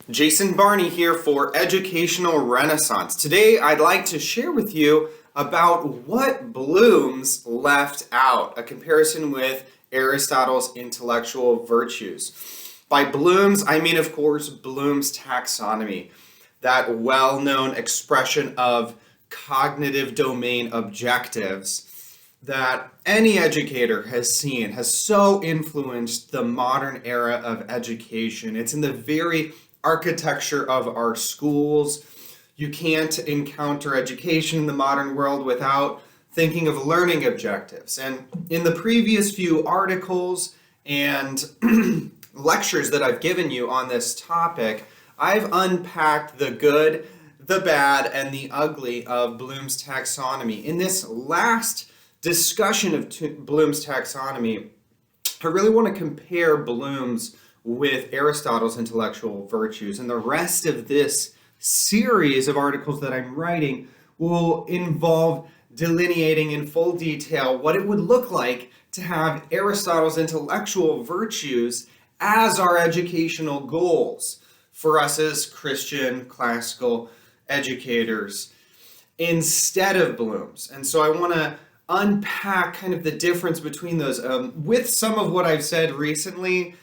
Jason Barney here for Educational Renaissance. Today I'd like to share with you about what Bloom's left out, a comparison with Aristotle's intellectual virtues. By Bloom's, I mean, of course, Bloom's taxonomy, that well-known expression of cognitive domain objectives that any educator has seen has so influenced the modern era of education. It's in the very architecture of our schools. You can't encounter education in the modern world without thinking of learning objectives. And in the previous few articles and lectures that I've given you on this topic, I've unpacked the good, the bad, and the ugly of Bloom's taxonomy. In this last discussion of Bloom's taxonomy, I really want to compare Bloom's with Aristotle's intellectual virtues, and the rest of this series of articles that I'm writing will involve delineating in full detail what it would look like to have Aristotle's intellectual virtues as our educational goals for us as Christian classical educators instead of Bloom's. And so I want to unpack kind of the difference between those. With some of what I've said recently,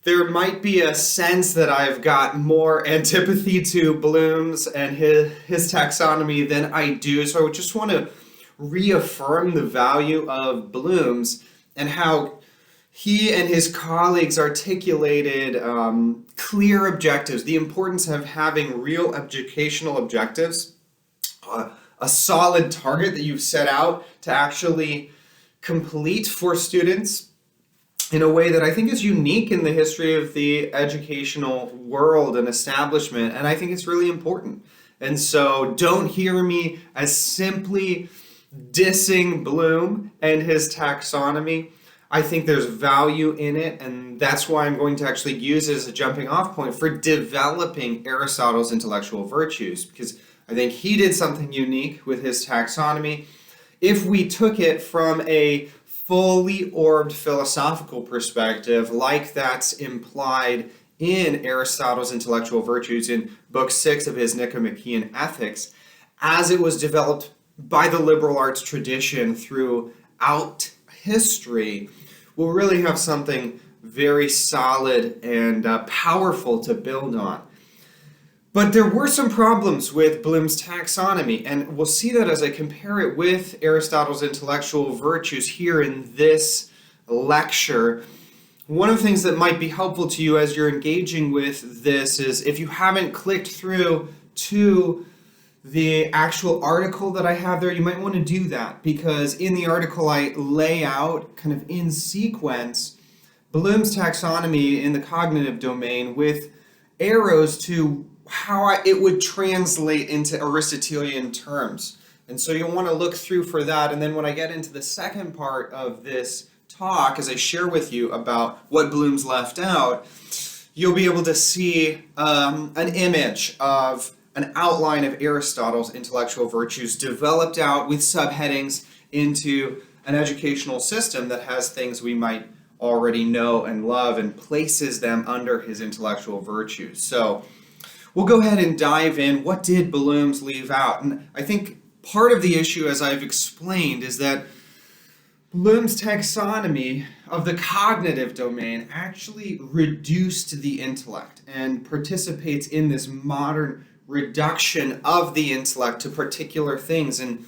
there might be a sense that I've got more antipathy to Bloom's and his taxonomy than I do. So I just want to reaffirm the value of Bloom's and how he and his colleagues articulated clear objectives, the importance of having real educational objectives, a solid target that you've set out to actually complete for students in a way that I think is unique in the history of the educational world and establishment, and I think it's really important. And so don't hear me as simply dissing Bloom and his taxonomy. I think there's value in it, and that's why I'm going to actually use it as a jumping off point for developing Aristotle's intellectual virtues, because I think he did something unique with his taxonomy. If we took it from a fully orbed philosophical perspective, like that's implied in Aristotle's intellectual virtues in Book 6 of his Nicomachean Ethics, as it was developed by the liberal arts tradition throughout history, we'll really have something very solid and powerful to build on. But there were some problems with Bloom's taxonomy, and we'll see that as I compare it with Aristotle's intellectual virtues here in this lecture. One of the things that might be helpful to you as you're engaging with this is if you haven't clicked through to the actual article that I have there, you might want to do that, because in the article I lay out kind of in sequence Bloom's taxonomy in the cognitive domain with arrows to how it would translate into Aristotelian terms. And so you'll want to look through for that. And then when I get into the second part of this talk, as I share with you about what Bloom's left out, you'll be able to see an image of an outline of Aristotle's intellectual virtues developed out with subheadings into an educational system that has things we might already know and love and places them under his intellectual virtues. So we'll go ahead and dive in. What did Bloom's leave out? And I think part of the issue, as I've explained, is that Bloom's taxonomy of the cognitive domain actually reduced the intellect and participates in this modern reduction of the intellect to particular things. And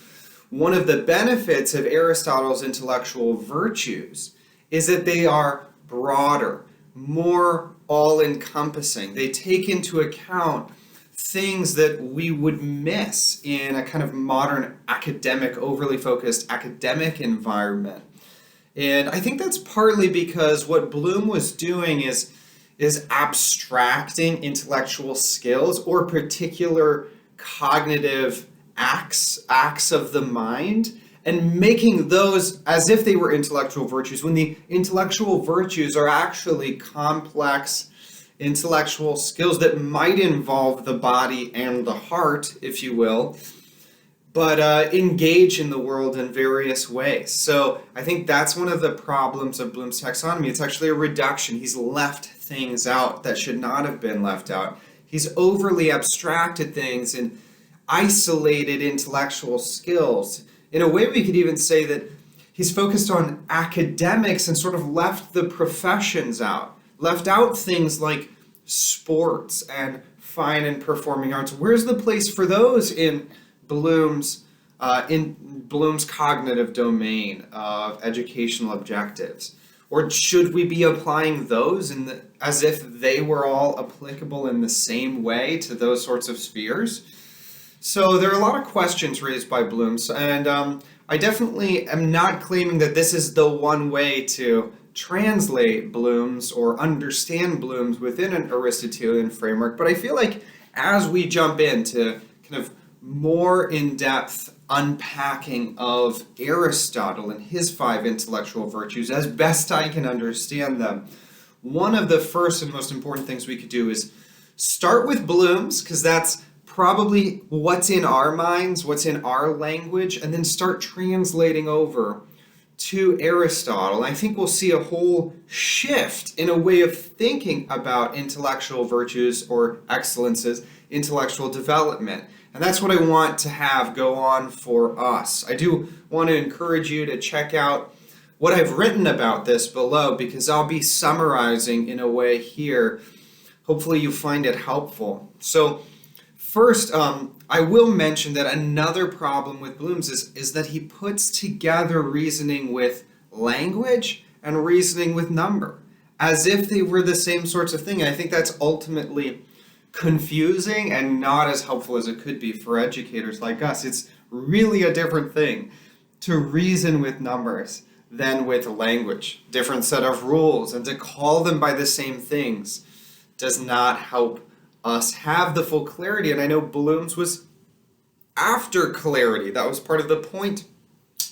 one of the benefits of Aristotle's intellectual virtues is that they are broader, more all-encompassing. They take into account things that we would miss in a kind of modern academic, overly focused academic environment. And I think that's partly because what Bloom was doing is abstracting intellectual skills or particular cognitive acts of the mind, and making those as if they were intellectual virtues, when the intellectual virtues are actually complex intellectual skills that might involve the body and the heart, if you will, but engage in the world in various ways. So I think that's one of the problems of Bloom's taxonomy. It's actually a reduction. He's left things out that should not have been left out. He's overly abstracted things and isolated intellectual skills. In a way, we could even say that he's focused on academics and sort of left the professions out, left out things like sports and fine and performing arts. Where's the place for those in Bloom's cognitive domain of educational objectives? Or should we be applying those as if they were all applicable in the same way to those sorts of spheres? So there are a lot of questions raised by Bloom's, and I definitely am not claiming that this is the one way to translate Bloom's or understand Bloom's within an Aristotelian framework, but I feel like as we jump into kind of more in-depth unpacking of Aristotle and his 5 intellectual virtues, as best I can understand them, one of the first and most important things we could do is start with Bloom's, because that's probably what's in our minds, what's in our language, and then start translating over to Aristotle. I think we'll see a whole shift in a way of thinking about intellectual virtues or excellences, intellectual development. And that's what I want to have go on for us. I do want to encourage you to check out what I've written about this below, because I'll be summarizing in a way here. Hopefully you find it helpful. So first, I will mention that another problem with Bloom's is that he puts together reasoning with language and reasoning with number, as if they were the same sorts of thing. I think that's ultimately confusing and not as helpful as it could be for educators like us. It's really a different thing to reason with numbers than with language. Different set of rules, and to call them by the same things does not help us have the full clarity. And I know Bloom's was after clarity. That was part of the point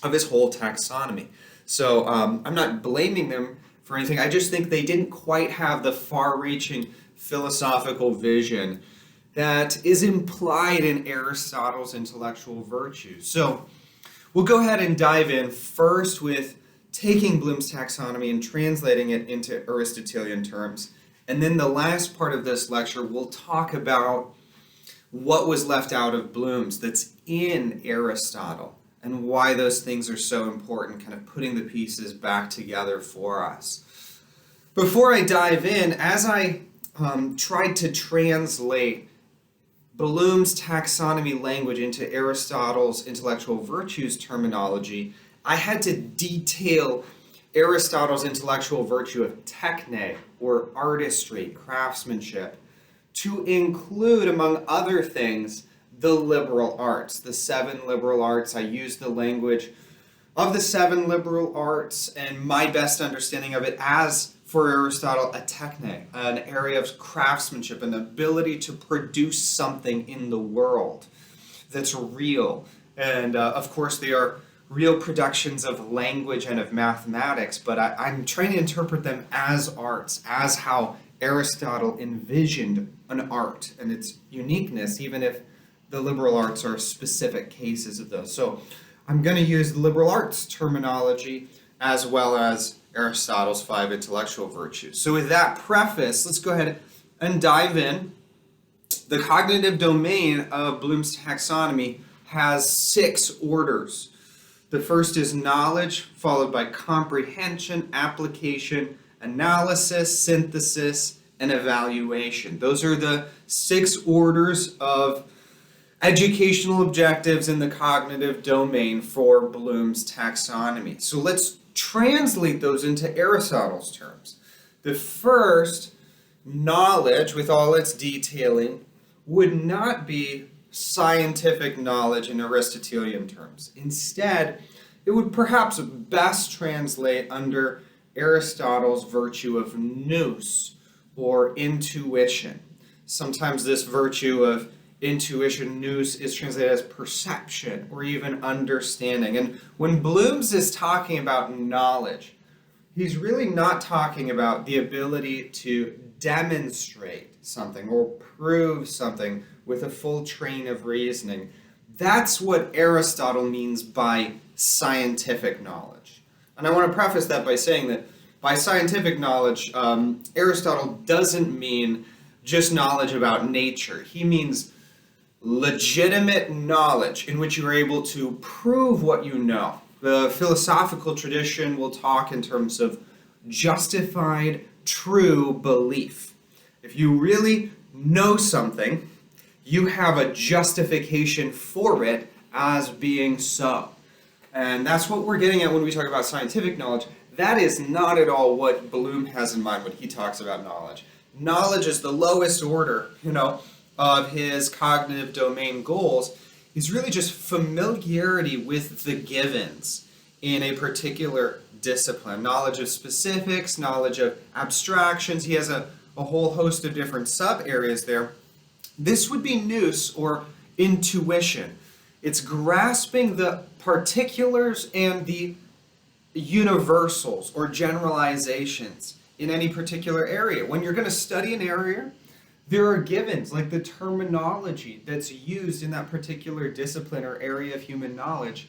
of his whole taxonomy. So I'm not blaming them for anything. I just think they didn't quite have the far-reaching philosophical vision that is implied in Aristotle's intellectual virtues. So we'll go ahead and dive in first with taking Bloom's taxonomy and translating it into Aristotelian terms. And then the last part of this lecture, we'll talk about what was left out of Bloom's that's in Aristotle and why those things are so important, kind of putting the pieces back together for us. Before I dive in, as I tried to translate Bloom's taxonomy language into Aristotle's intellectual virtues terminology, I had to detail Aristotle's intellectual virtue of techne, or artistry, craftsmanship, to include, among other things, the liberal arts, the 7 liberal arts. I used the language of the 7 liberal arts and my best understanding of it as, for Aristotle, a techne, an area of craftsmanship, an ability to produce something in the world that's real. And of course, they are real productions of language and of mathematics, but I'm trying to interpret them as arts, as how Aristotle envisioned an art and its uniqueness, even if the liberal arts are specific cases of those. So I'm going to use the liberal arts terminology as well as Aristotle's 5 intellectual virtues. So with that preface, let's go ahead and dive in. The cognitive domain of Bloom's taxonomy has 6 orders. The first is knowledge, followed by comprehension, application, analysis, synthesis, and evaluation. Those are the 6 orders of educational objectives in the cognitive domain for Bloom's taxonomy. So let's translate those into Aristotle's terms. The first, knowledge, with all its detailing, would not be scientific knowledge in Aristotelian terms. Instead, it would perhaps best translate under Aristotle's virtue of nous, or intuition. Sometimes this virtue of intuition, nous, is translated as perception or even understanding. And when Bloom's is talking about knowledge, he's really not talking about the ability to demonstrate something or prove something with a full train of reasoning. That's what Aristotle means by scientific knowledge. And I want to preface that by saying that by scientific knowledge, Aristotle doesn't mean just knowledge about nature. He means legitimate knowledge in which you are able to prove what you know. The philosophical tradition will talk in terms of justified true belief. If you really know something, you have a justification for it as being so. And that's what we're getting at when we talk about scientific knowledge. That is not at all what Bloom has in mind when he talks about knowledge. Knowledge is the lowest order, of his cognitive domain goals. Is really just familiarity with the givens in a particular discipline. Knowledge of specifics, knowledge of abstractions. He has a whole host of different sub-areas there. This would be nous, or intuition. It's grasping the particulars and the universals or generalizations in any particular area. When you're going to study an area, there are givens, like the terminology that's used in that particular discipline or area of human knowledge,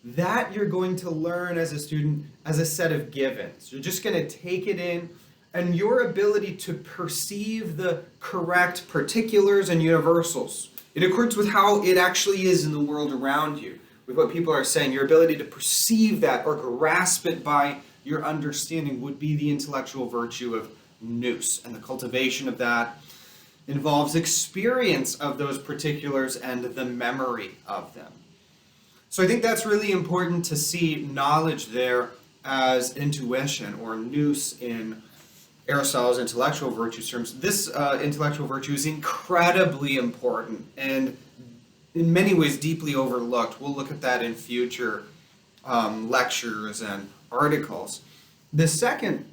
that you're going to learn as a student as a set of givens. You're just going to take it in, and your ability to perceive the correct particulars and universals in accordance with how it actually is in the world around you, with what people are saying, your ability to perceive that or grasp it by your understanding would be the intellectual virtue of nous, and the cultivation of that involves experience of those particulars and the memory of them. So I think that's really important to see knowledge there as intuition, or nous in Aristotle's intellectual virtue terms. This intellectual virtue is incredibly important and in many ways deeply overlooked. We'll look at that in future lectures and articles. The second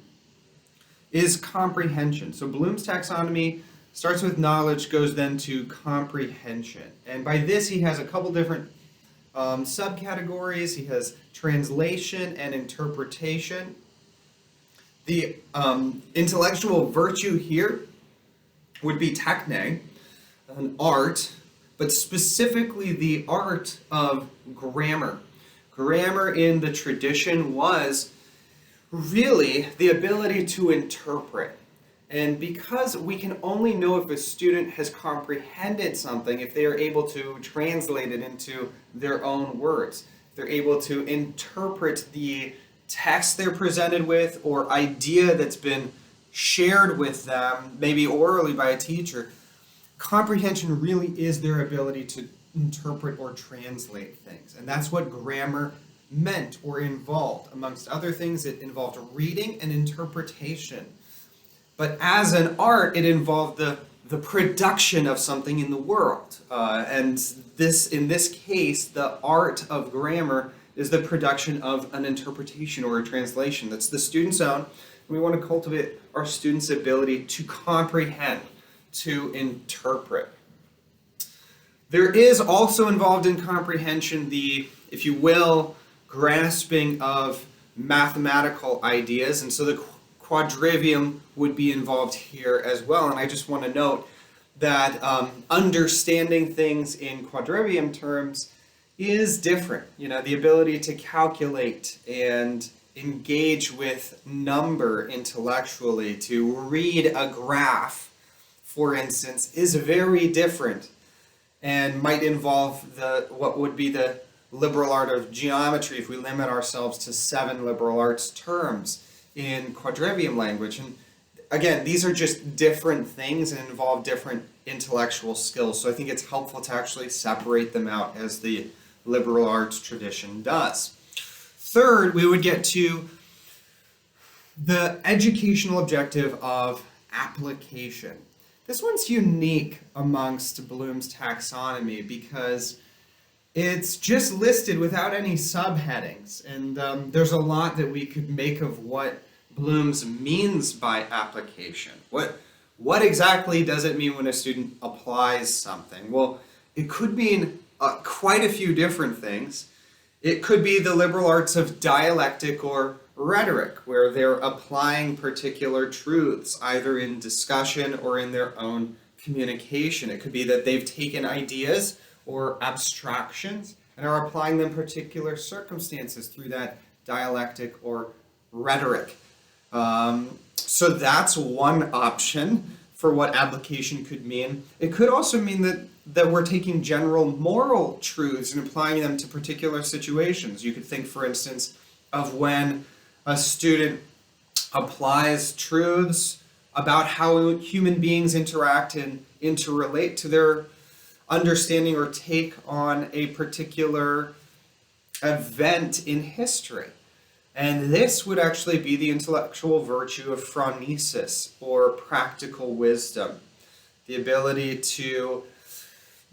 is comprehension. So Bloom's taxonomy starts with knowledge, goes then to comprehension. And by this he has a couple different subcategories. He has translation and interpretation. The intellectual virtue here would be techne, an art, but specifically the art of grammar. Grammar in the tradition was really the ability to interpret. And because we can only know if a student has comprehended something if they are able to translate it into their own words. They're able to interpret the text they're presented with or idea that's been shared with them, maybe orally by a teacher. Comprehension really is their ability to interpret or translate things. And that's what grammar meant or involved. Amongst other things, it involved reading and interpretation. But as an art, it involved the production of something in the world. And this, in this case, the art of grammar is the production of an interpretation or a translation. That's the student's own. We want to cultivate our students' ability to comprehend, to interpret. There is also involved in comprehension the, if you will, grasping of mathematical ideas. And so the quadrivium would be involved here as well. And I just want to note that understanding things in quadrivium terms is different. The ability to calculate and engage with number intellectually, to read a graph, for instance, is very different and might involve what would be the liberal art of geometry if we limit ourselves to 7 liberal arts terms in quadrivium language. And again, these are just different things and involve different intellectual skills. So I think it's helpful to actually separate them out as the liberal arts tradition does. Third, we would get to the educational objective of application. This one's unique amongst Bloom's taxonomy because it's just listed without any subheadings, and there's a lot that we could make of what Bloom's means by application. What exactly does it mean when a student applies something? Well, it could mean quite a few different things. It could be the liberal arts of dialectic or rhetoric, where they're applying particular truths, either in discussion or in their own communication. It could be that they've taken ideas or abstractions and are applying them particular circumstances through that dialectic or rhetoric. So that's one option for what application could mean. It could also mean that we're taking general moral truths and applying them to particular situations. You could think, for instance, of when a student applies truths about how human beings interact and interrelate to their understanding or take on a particular event in history. And this would actually be the intellectual virtue of phronesis, or practical wisdom, the ability to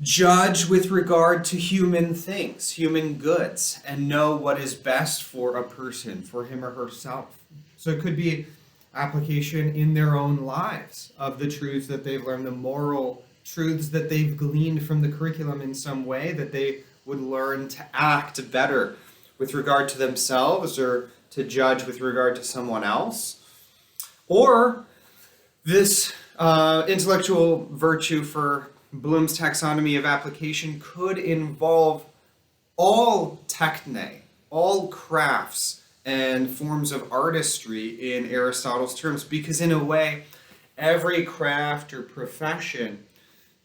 judge with regard to human things, human goods, and know what is best for a person, for him or herself. So it could be application in their own lives of the truths that they've learned, the moral truths that they've gleaned from the curriculum in some way, that they would learn to act better with regard to themselves or to judge with regard to someone else. Or this intellectual virtue for Bloom's taxonomy of application could involve all techne, all crafts and forms of artistry in Aristotle's terms, because in a way, every craft or profession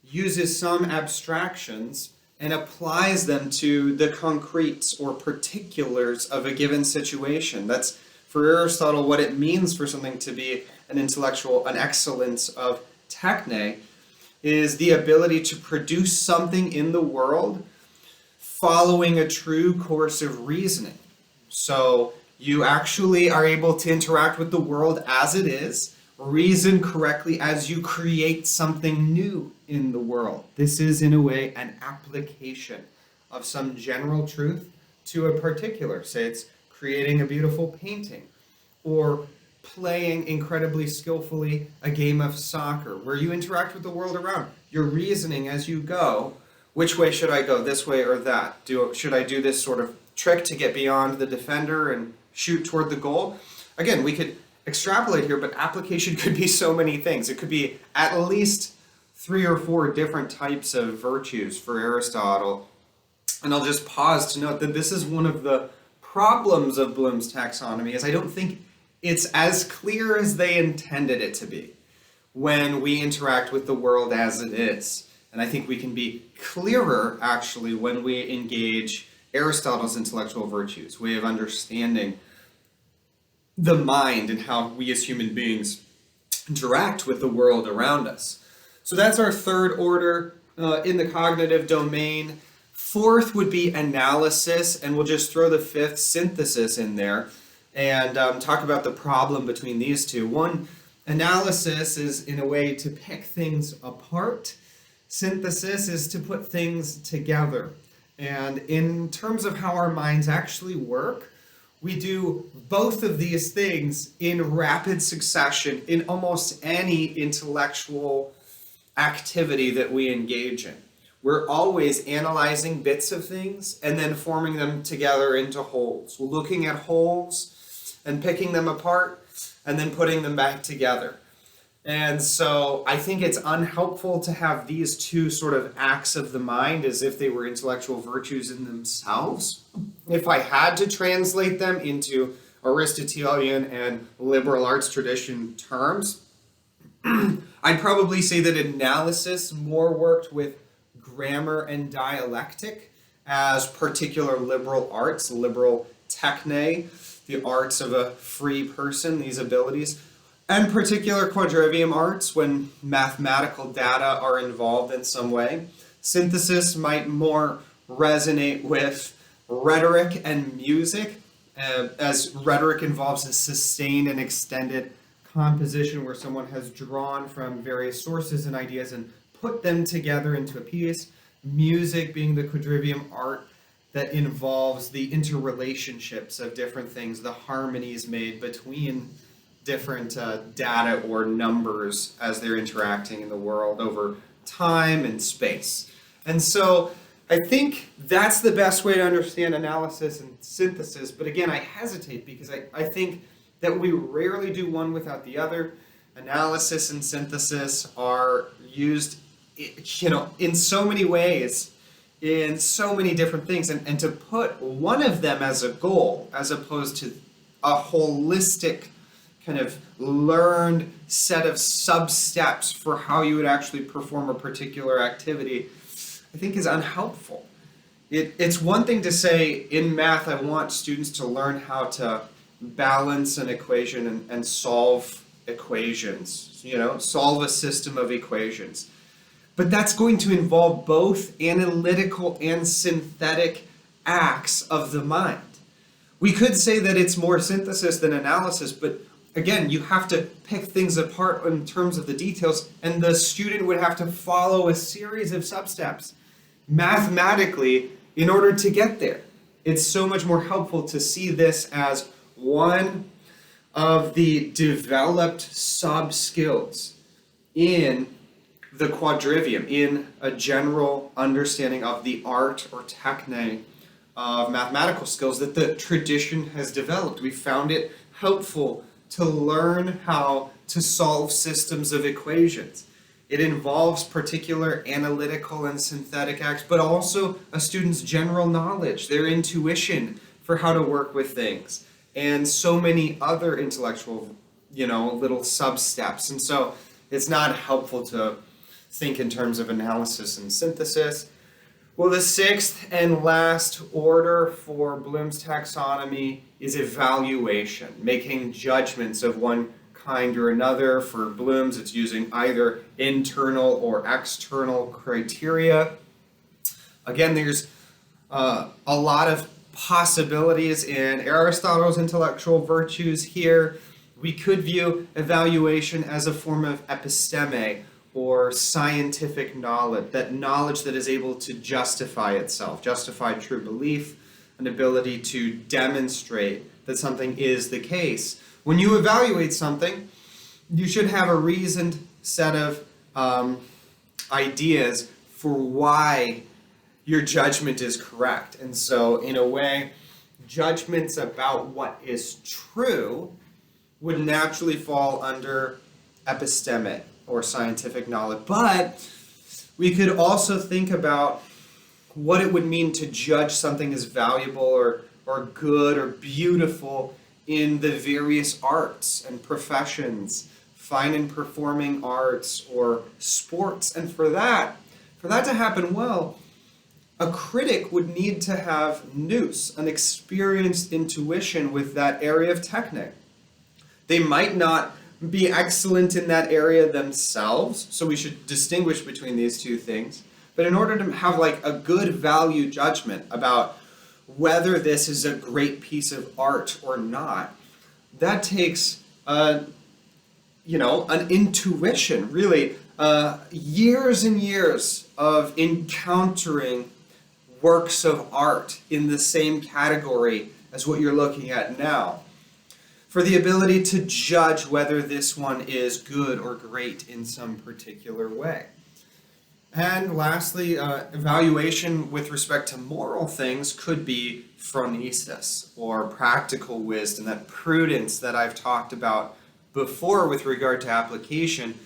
uses some abstractions and applies them to the concretes or particulars of a given situation. That's, for Aristotle, what it means for something to be an excellence of techne, is the ability to produce something in the world following a true course of reasoning. So you actually are able to interact with the world as it is, reason correctly as you create something new in the world. This is, in a way, an application of some general truth to a particular. Say it's creating a beautiful painting, or playing incredibly skillfully a game of soccer, where you interact with the world around. You're reasoning as you go, which way should I go, this way or that? Should I do this sort of trick to get beyond the defender and shoot toward the goal? Again, we could extrapolate here, but application could be so many things. It could be at least 3 or 4 different types of virtues for Aristotle. And I'll just pause to note that this is one of the problems of Bloom's taxonomy, is I don't think it's as clear as they intended it to be when we interact with the world as it is. And I think we can be clearer, actually, when we engage Aristotle's intellectual virtues, way of understanding the mind and how we as human beings interact with the world around us. So that's our third order in the cognitive domain. Fourth would be analysis, and we'll just throw the fifth, synthesis, in there and talk about the problem between these two. One, analysis is, in a way, to pick things apart. Synthesis is to put things together. And in terms of how our minds actually work, we do both of these things in rapid succession in almost any intellectual activity that we engage in. We're always analyzing bits of things and then forming them together into wholes. We're looking at wholes and picking them apart and then putting them back together. And so I think it's unhelpful to have these two sort of acts of the mind as if they were intellectual virtues in themselves. If I had to translate them into Aristotelian and liberal arts tradition terms, I'd probably say that analysis more worked with grammar and dialectic as particular liberal arts, liberal techne, the arts of a free person, these abilities, and particular quadrivium arts when mathematical data are involved in some way. Synthesis might more resonate with rhetoric and music, as rhetoric involves a sustained and extended composition where someone has drawn from various sources and ideas and put them together into a piece. Music being the quadrivium art that involves the interrelationships of different things, the harmonies made between different data or numbers as they're interacting in the world over time and space. And so I think that's the best way to understand analysis and synthesis. But again, I hesitate because I think that we rarely do one without the other. Analysis and synthesis are used, in so many ways, in so many different things. And to put one of them as a goal, as opposed to a holistic kind of learned set of sub-steps for how you would actually perform a particular activity, I think is unhelpful. It's one thing to say, in math, I want students to learn how to balance an equation and solve equations, solve a system of equations. But that's going to involve both analytical and synthetic acts of the mind. We could say that it's more synthesis than analysis, but again, you have to pick things apart in terms of the details, and the student would have to follow a series of sub-steps mathematically in order to get there. It's so much more helpful to see this as one of the developed sub-skills in the quadrivium, in a general understanding of the art or techne of mathematical skills that the tradition has developed. We found it helpful to learn how to solve systems of equations. It involves particular analytical and synthetic acts, but also a student's general knowledge, their intuition for how to work with things, and so many other intellectual, little sub-steps. And so it's not helpful to think in terms of analysis and synthesis. Well, the sixth and last order for Bloom's taxonomy is evaluation, making judgments of one kind or another. For Bloom's, it's using either internal or external criteria. Again, there's a lot of possibilities in Aristotle's intellectual virtues here. We could view evaluation as a form of episteme, or scientific knowledge, that knowledge that is able to justify itself, justify true belief, an ability to demonstrate that something is the case. When you evaluate something, you should have a reasoned set of ideas for why your judgment is correct. And so, in a way, judgments about what is true would naturally fall under episteme, or scientific knowledge. But we could also think about what it would mean to judge something as valuable or good or beautiful in the various arts and professions, fine and performing arts or sports. And for that to happen well, a critic would need to have nous, an experienced intuition with that area of technique. They might not be excellent in that area themselves, so we should distinguish between these two things. But in order to have a good value judgment about whether this is a great piece of art or not, that takes an intuition, really, years and years of encountering works of art in the same category as what you're looking at now, for the ability to judge whether this one is good or great in some particular way. And lastly, evaluation with respect to moral things could be phronesis, or practical wisdom, that prudence that I've talked about before with regard to application.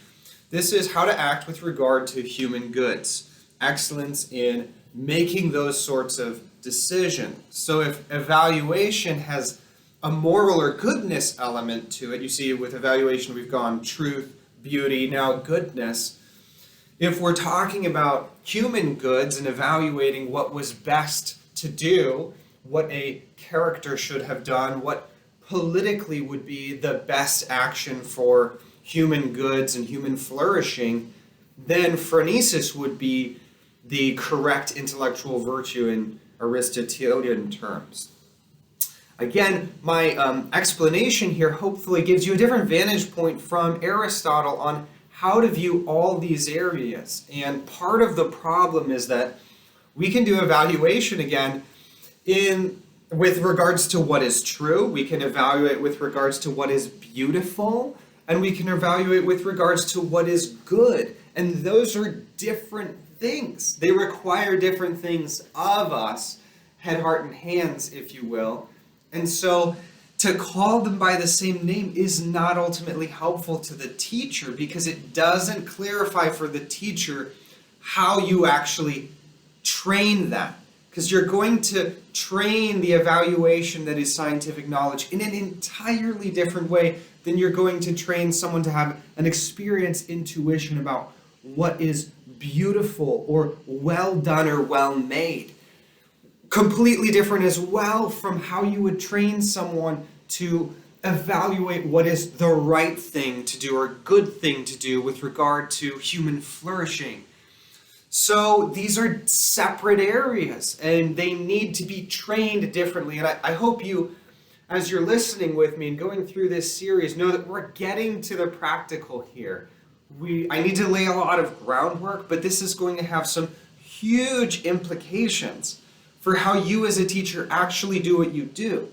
This is how to act with regard to human goods, excellence in making those sorts of decisions. So if evaluation has a moral or goodness element to it, you see with evaluation we've gone truth, beauty, now goodness. If we're talking about human goods and evaluating what was best to do, what a character should have done, what politically would be the best action for human goods and human flourishing, then phronesis would be the correct intellectual virtue in Aristotelian terms. Again, my explanation here hopefully gives you a different vantage point from Aristotle on how to view all these areas. And part of the problem is that we can do evaluation again with regards to what is true, we can evaluate with regards to what is beautiful, and we can evaluate with regards to what is good. And those are different things. They require different things of us, head, heart, and hands, if you will. And so to call them by the same name is not ultimately helpful to the teacher, because it doesn't clarify for the teacher how you actually train that. Because you're going to train the evaluation that is scientific knowledge in an entirely different way then you're going to train someone to have an experienced intuition about what is beautiful or well done or well made. Completely different as well from how you would train someone to evaluate what is the right thing to do or good thing to do with regard to human flourishing. So these are separate areas and they need to be trained differently. And I hope you, as you're listening with me and going through this series, know that we're getting to the practical here. I need to lay a lot of groundwork, but this is going to have some huge implications for how you as a teacher actually do what you do.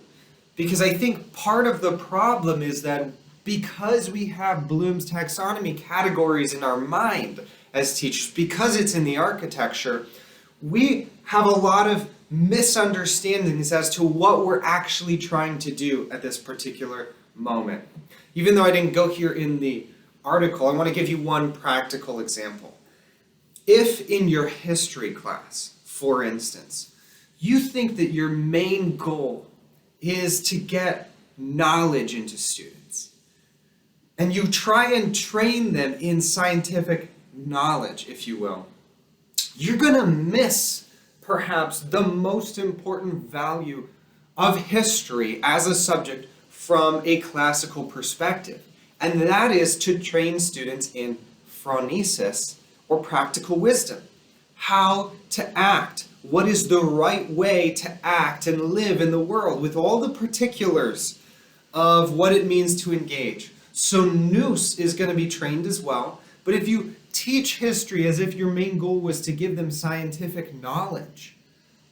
Because I think part of the problem is that because we have Bloom's taxonomy categories in our mind as teachers, because it's in the architecture, we have a lot of misunderstandings as to what we're actually trying to do at this particular moment. Even though I didn't go here in the article, I want to give you one practical example. If in your history class, for instance, you think that your main goal is to get knowledge into students, and you try and train them in scientific knowledge, if you will, you're going to miss perhaps the most important value of history as a subject from a classical perspective. And that is to train students in phronesis, or practical wisdom. How to act. What is the right way to act and live in the world with all the particulars of what it means to engage. So nous is going to be trained as well. But if you teach history as if your main goal was to give them scientific knowledge,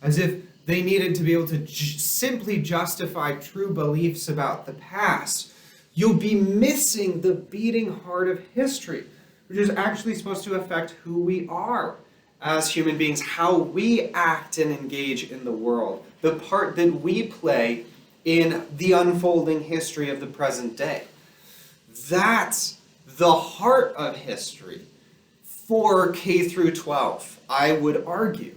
as if they needed to be able to simply justify true beliefs about the past, you'll be missing the beating heart of history, which is actually supposed to affect who we are as human beings, how we act and engage in the world, the part that we play in the unfolding history of the present day. That's the heart of history for K through 12, I would argue.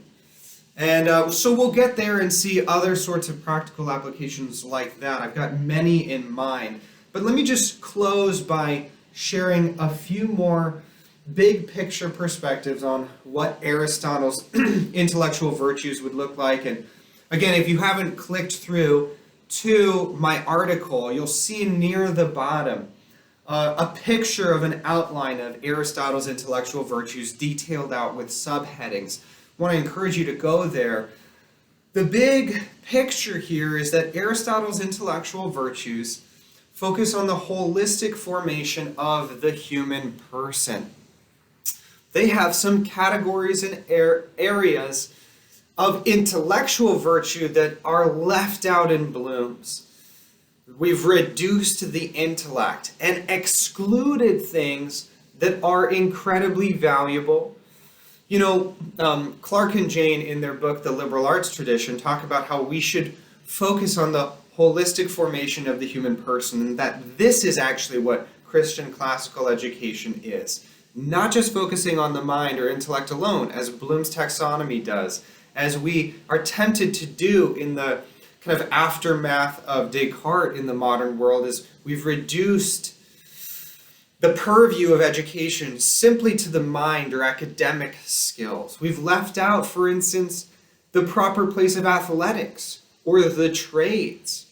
And so we'll get there and see other sorts of practical applications like that. I've got many in mind. But let me just close by sharing a few more big picture perspectives on what Aristotle's intellectual virtues would look like. And again, if you haven't clicked through to my article, you'll see near the bottom a picture of an outline of Aristotle's intellectual virtues detailed out with subheadings. I want to encourage you to go there. The big picture here is that Aristotle's intellectual virtues focus on the holistic formation of the human person. They have some categories and areas of intellectual virtue that are left out in Bloom's. We've reduced the intellect and excluded things that are incredibly valuable. You know, Clark and Jane in their book, The Liberal Arts Tradition, talk about how we should focus on the holistic formation of the human person, and that this is actually what Christian classical education is. Not just focusing on the mind or intellect alone, as Bloom's taxonomy does, as we are tempted to do in the kind of aftermath of Descartes in the modern world, is we've reduced the purview of education simply to the mind or academic skills. We've left out, for instance, the proper place of athletics or the trades,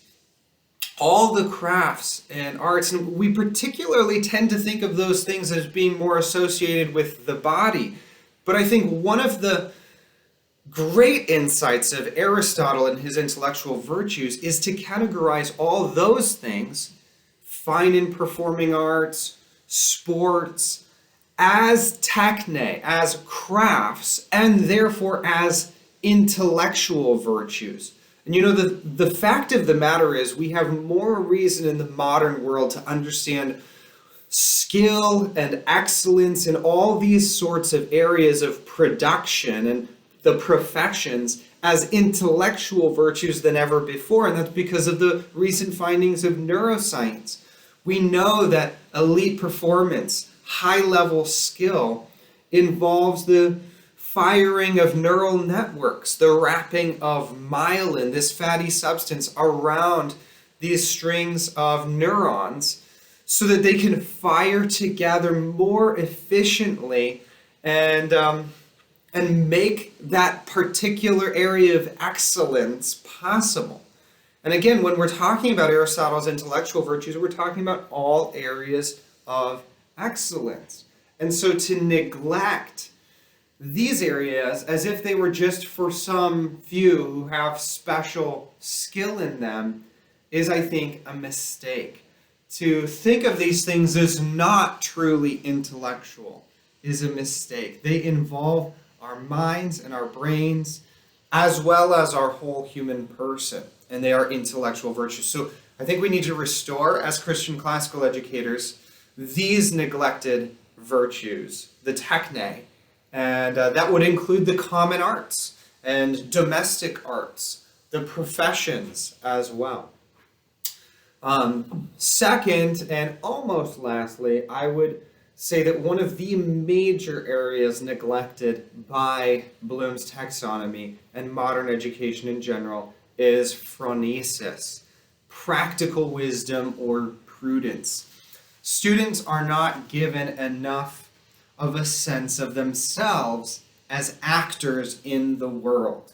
all the crafts and arts. And we particularly tend to think of those things as being more associated with the body. But I think one of the great insights of Aristotle and his intellectual virtues is to categorize all those things, fine and performing arts, sports, as techne, as crafts, and therefore as intellectual virtues. And you know, the fact of the matter is we have more reason in the modern world to understand skill and excellence in all these sorts of areas of production and the professions as intellectual virtues than ever before. And that's because of the recent findings of neuroscience. We know that elite performance, high-level skill, involves the firing of neural networks, the wrapping of myelin, this fatty substance, around these strings of neurons, so that they can fire together more efficiently and make that particular area of excellence possible. And again, when we're talking about Aristotle's intellectual virtues, we're talking about all areas of excellence. And so to neglect these areas as if they were just for some few who have special skill in them is, I think, a mistake. To think of these things as not truly intellectual is a mistake. They involve our minds and our brains as well as our whole human person, and they are intellectual virtues. So I think we need to restore, as Christian classical educators, these neglected virtues, the techne, and that would include the common arts and domestic arts, the professions as well. Second, and almost lastly, I would say that one of the major areas neglected by Bloom's taxonomy and modern education in general is phronesis, practical wisdom or prudence. Students are not given enough of a sense of themselves as actors in the world.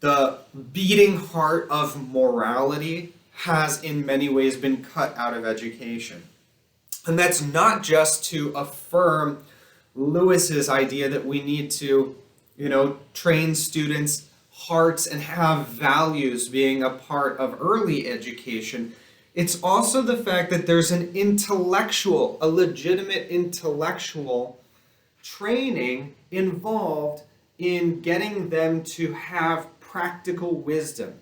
The beating heart of morality has in many ways been cut out of education. And that's not just to affirm Lewis's idea that we need to, train students' hearts and have values being a part of early education. It's also the fact that there's a legitimate intellectual training involved in getting them to have practical wisdom.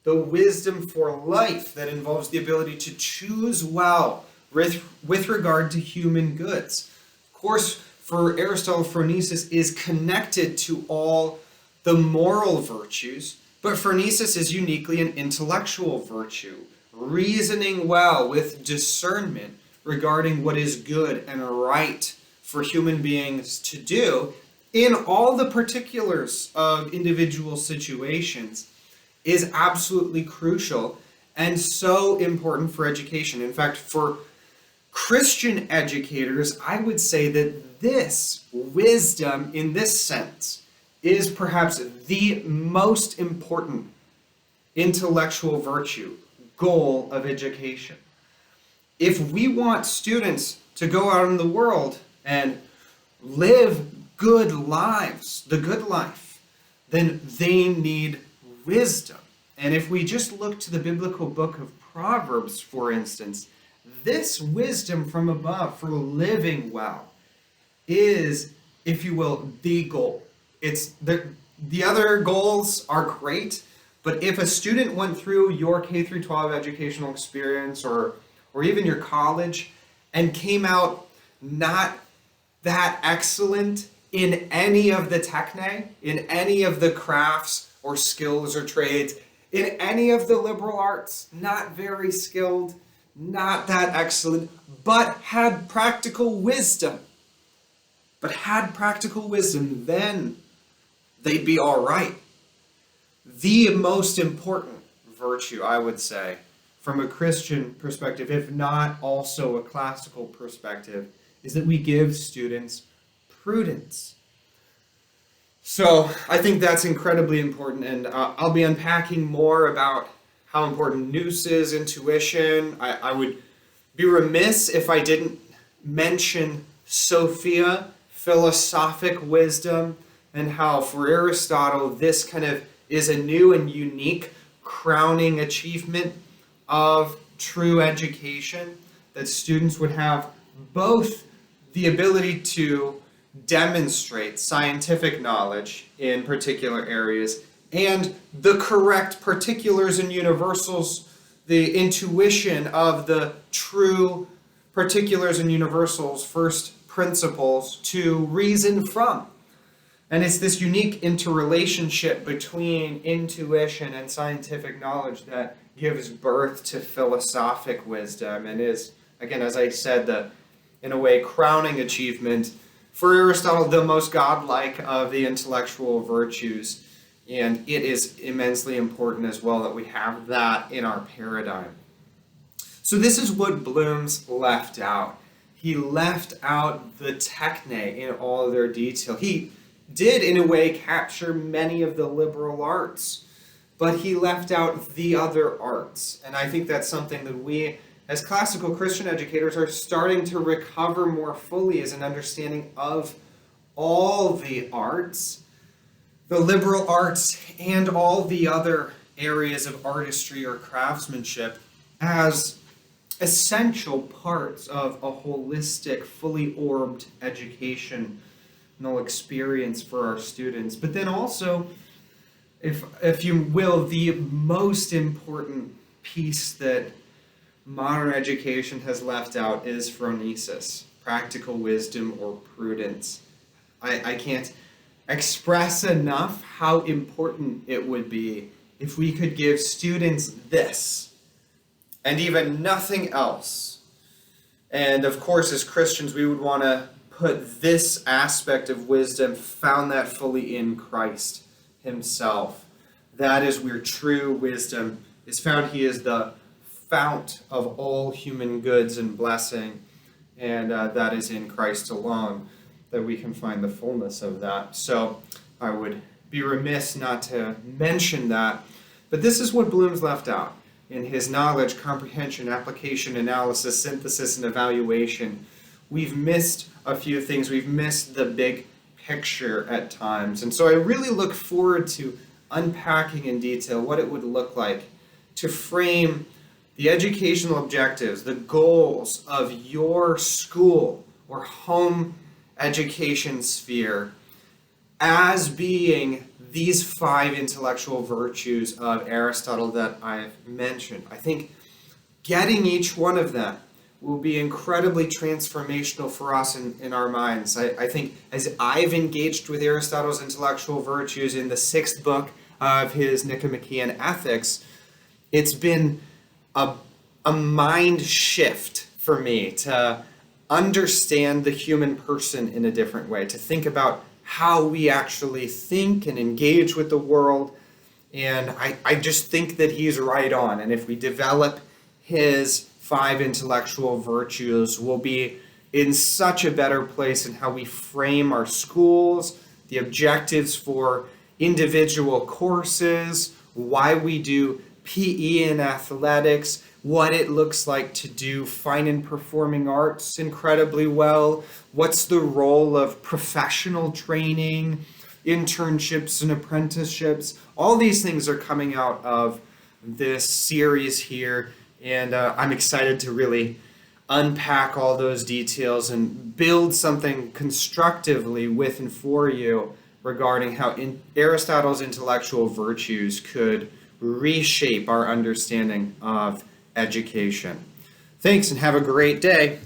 The wisdom for life that involves the ability to choose well with regard to human goods. Of course, for Aristotle, phronesis is connected to all the moral virtues, but phronesis is uniquely an intellectual virtue, reasoning well with discernment regarding what is good and right for human beings to do in all the particulars of individual situations is absolutely crucial and so important for education. In fact, for Christian educators, I would say that this wisdom in this sense is perhaps the most important intellectual virtue, goal of education. If we want students to go out in the world and live good lives, the good life, then they need wisdom. And if we just look to the biblical book of Proverbs, for instance, this wisdom from above for living well is, if you will, the goal. It's the other goals are great, but if a student went through your K through 12 educational experience or even your college and came out not that excellent in any of the techne, in any of the crafts or skills or trades, in any of the liberal arts, not very skilled, not that excellent, but had practical wisdom, then they'd be all right. The most important virtue, I would say, from a Christian perspective, if not also a classical perspective, is that we give students prudence. So I think that's incredibly important, and I'll be unpacking more about how important nous is, intuition. I would be remiss if I didn't mention Sophia, philosophic wisdom, and how for Aristotle this kind of is a new and unique crowning achievement of true education, that students would have both the ability to demonstrate scientific knowledge in particular areas and the correct particulars and universals, the intuition of the true particulars and universals, first principles to reason from. And it's this unique interrelationship between intuition and scientific knowledge that gives birth to philosophic wisdom and is, again, as I said, in a way, crowning achievement for Aristotle, the most godlike of the intellectual virtues. And it is immensely important as well that we have that in our paradigm. So this is what Bloom's left out. He left out the techne in all of their detail. He did, in a way, capture many of the liberal arts, but he left out the other arts. And I think that's something that we, as classical Christian educators, are starting to recover more fully as an understanding of all the arts, the liberal arts, and all the other areas of artistry or craftsmanship as essential parts of a holistic, fully orbed educational experience for our students. But then also, if you will, the most important piece that modern education has left out is phronesis, practical wisdom or prudence. I can't express enough how important it would be if we could give students this and even nothing else. And of course, as Christians, we would want to put this aspect of wisdom, found that fully in Christ himself. That is where true wisdom is found. He is the fount of all human goods and blessing, and that is in Christ alone that we can find the fullness of that. So I would be remiss not to mention that. But this is what Bloom's left out in his knowledge, comprehension, application, analysis, synthesis, and evaluation. We've missed a few things. We've missed the big picture at times. And so I really look forward to unpacking in detail what it would look like to frame the educational objectives, the goals of your school or home education sphere as being these 5 intellectual virtues of Aristotle that I've mentioned. I think getting each one of them will be incredibly transformational for us in our minds. I think as I've engaged with Aristotle's intellectual virtues in the 6th book of his Nicomachean Ethics, it's been a mind shift for me to understand the human person in a different way, to think about how we actually think and engage with the world. And I just think that he's right on. And if we develop his 5 intellectual virtues, we'll be in such a better place in how we frame our schools, the objectives for individual courses, why we do PE and athletics, what it looks like to do fine and performing arts incredibly well, what's the role of professional training, internships and apprenticeships. All these things are coming out of this series here, and I'm excited to really unpack all those details and build something constructively with and for you regarding how Aristotle's intellectual virtues could reshape our understanding of education. Thanks, and have a great day.